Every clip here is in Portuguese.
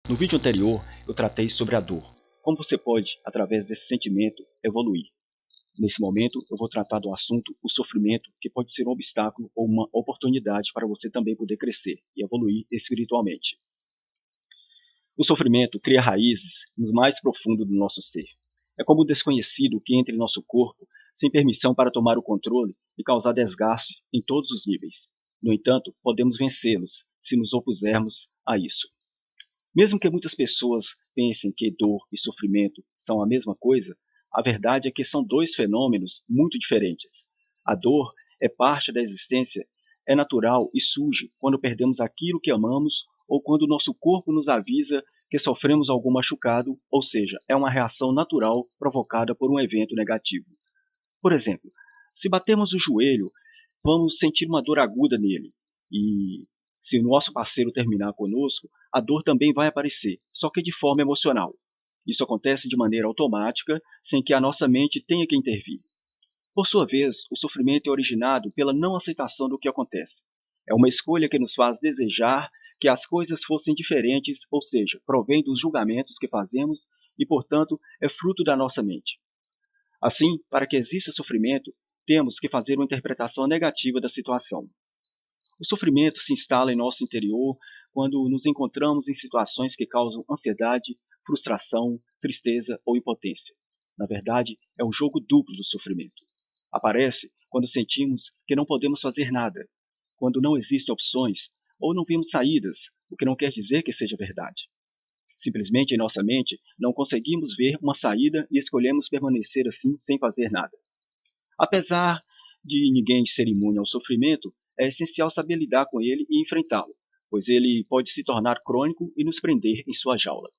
No vídeo anterior, eu tratei sobre a dor, como você pode, através desse sentimento, evoluir. Nesse momento, eu vou tratar do assunto o sofrimento, que pode ser um obstáculo ou uma oportunidade para você também poder crescer e evoluir espiritualmente. O sofrimento cria raízes no mais profundo do nosso ser. É como o desconhecido que entra em nosso corpo sem permissão para tomar o controle e causar desgaste em todos os níveis. No entanto, podemos vencê-los se nos opusermos a isso. Mesmo que muitas pessoas pensem que dor e sofrimento são a mesma coisa, a verdade é que são dois fenômenos muito diferentes. A dor é parte da existência, é natural e surge quando perdemos aquilo que amamos ou quando o nosso corpo nos avisa que sofremos algum machucado, ou seja, é uma reação natural provocada por um evento negativo. Por exemplo, se batemos o joelho, vamos sentir uma dor aguda nele. E se o nosso parceiro terminar conosco, a dor também vai aparecer, só que de forma emocional. Isso acontece de maneira automática, sem que a nossa mente tenha que intervir. Por sua vez, o sofrimento é originado pela não aceitação do que acontece. É uma escolha que nos faz desejar que as coisas fossem diferentes, ou seja, provém dos julgamentos que fazemos e, portanto, é fruto da nossa mente. Assim, para que exista sofrimento, temos que fazer uma interpretação negativa da situação. O sofrimento se instala em nosso interior quando nos encontramos em situações que causam ansiedade, frustração, tristeza ou impotência. Na verdade, é um jogo duplo do sofrimento. Aparece quando sentimos que não podemos fazer nada, quando não existem opções ou não vemos saídas, o que não quer dizer que seja verdade. Simplesmente em nossa mente não conseguimos ver uma saída e escolhemos permanecer assim sem fazer nada. Apesar de ninguém ser imune ao sofrimento, é essencial saber lidar com ele e enfrentá-lo, pois ele pode se tornar crônico e nos prender em sua jaula.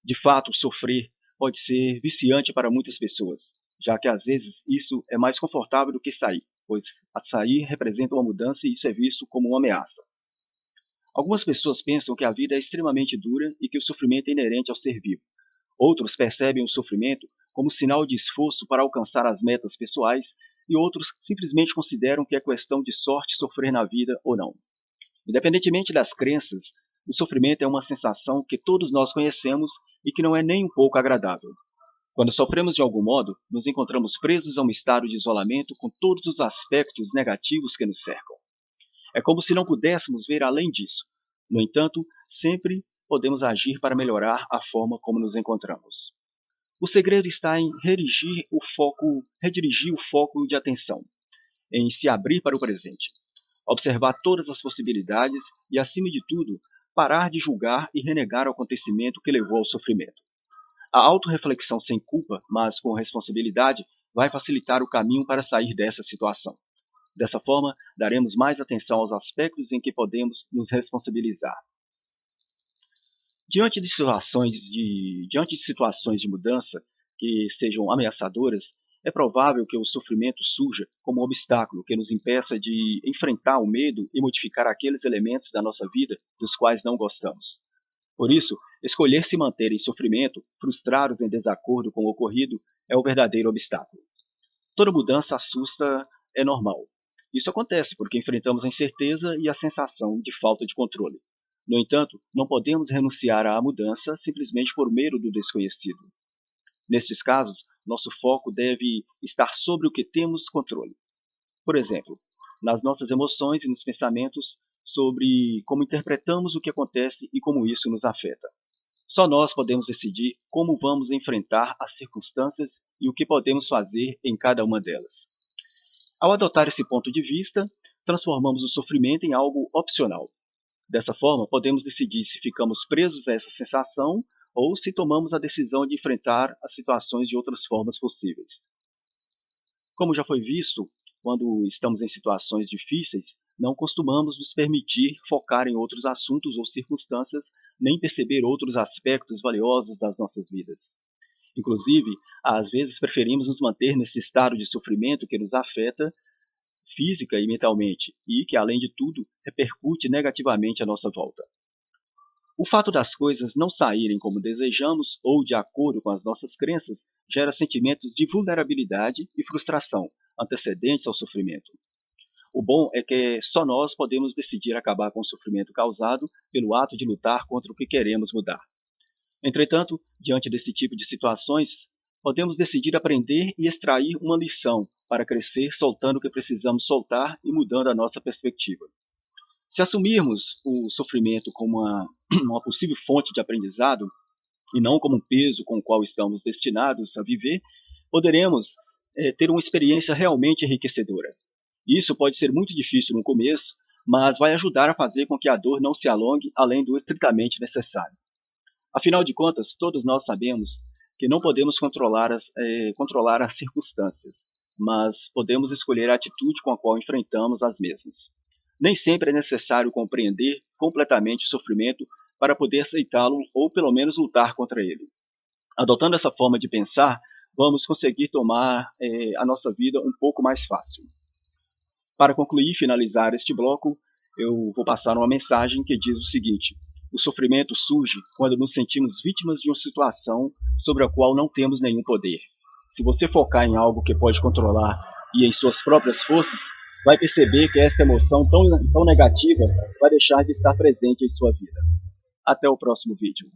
De fato, sofrer pode ser viciante para muitas pessoas, já que às vezes isso é mais confortável do que sair, pois a sair representa uma mudança e isso é visto como uma ameaça. Algumas pessoas pensam que a vida é extremamente dura e que o sofrimento é inerente ao ser vivo. Outros percebem o sofrimento como sinal de esforço para alcançar as metas pessoais e outros simplesmente consideram que é questão de sorte sofrer na vida ou não. Independentemente das crenças, o sofrimento é uma sensação que todos nós conhecemos e que não é nem um pouco agradável. Quando sofremos de algum modo, nos encontramos presos a um estado de isolamento com todos os aspectos negativos que nos cercam. É como se não pudéssemos ver além disso. No entanto, sempre podemos agir para melhorar a forma como nos encontramos. O segredo está em redirigir o foco de atenção, em se abrir para o presente, observar todas as possibilidades e, acima de tudo, parar de julgar e renegar o acontecimento que levou ao sofrimento. A autorreflexão sem culpa, mas com responsabilidade, vai facilitar o caminho para sair dessa situação. Dessa forma, daremos mais atenção aos aspectos em que podemos nos responsabilizar. Diante de situações de mudança que sejam ameaçadoras, é provável que o sofrimento surja como um obstáculo que nos impeça de enfrentar o medo e modificar aqueles elementos da nossa vida dos quais não gostamos. Por isso, escolher se manter em sofrimento, frustrados em desacordo com o ocorrido, é o verdadeiro obstáculo. Toda mudança assusta, é normal. Isso acontece porque enfrentamos a incerteza e a sensação de falta de controle. No entanto, não podemos renunciar à mudança simplesmente por medo do desconhecido. Nestes casos, nosso foco deve estar sobre o que temos controle. Por exemplo, nas nossas emoções e nos pensamentos sobre como interpretamos o que acontece e como isso nos afeta. Só nós podemos decidir como vamos enfrentar as circunstâncias e o que podemos fazer em cada uma delas. Ao adotar esse ponto de vista, transformamos o sofrimento em algo opcional. Dessa forma, podemos decidir se ficamos presos a essa sensação ou se tomamos a decisão de enfrentar as situações de outras formas possíveis. Como já foi visto, quando estamos em situações difíceis, não costumamos nos permitir focar em outros assuntos ou circunstâncias, nem perceber outros aspectos valiosos das nossas vidas. Inclusive, às vezes preferimos nos manter nesse estado de sofrimento que nos afeta física e mentalmente e que, além de tudo, repercute negativamente à nossa volta. O fato das coisas não saírem como desejamos ou de acordo com as nossas crenças gera sentimentos de vulnerabilidade e frustração, antecedentes ao sofrimento. O bom é que só nós podemos decidir acabar com o sofrimento causado pelo ato de lutar contra o que queremos mudar. Entretanto, diante desse tipo de situações, podemos decidir aprender e extrair uma lição para crescer, soltando o que precisamos soltar e mudando a nossa perspectiva. Se assumirmos o sofrimento como uma possível fonte de aprendizado, e não como um peso com o qual estamos destinados a viver, poderemos ter uma experiência realmente enriquecedora. Isso pode ser muito difícil no começo, mas vai ajudar a fazer com que a dor não se alongue além do estritamente necessário. Afinal de contas, todos nós sabemos que não podemos controlar as circunstâncias, mas podemos escolher a atitude com a qual enfrentamos as mesmas. Nem sempre é necessário compreender completamente o sofrimento para poder aceitá-lo ou pelo menos lutar contra ele. Adotando essa forma de pensar, vamos conseguir tomar a nossa vida um pouco mais fácil. Para concluir e finalizar este bloco, eu vou passar uma mensagem que diz o seguinte: o sofrimento surge quando nos sentimos vítimas de uma situação sobre a qual não temos nenhum poder. Se você focar em algo que pode controlar e em suas próprias forças, vai perceber que esta emoção tão negativa vai deixar de estar presente em sua vida. Até o próximo vídeo.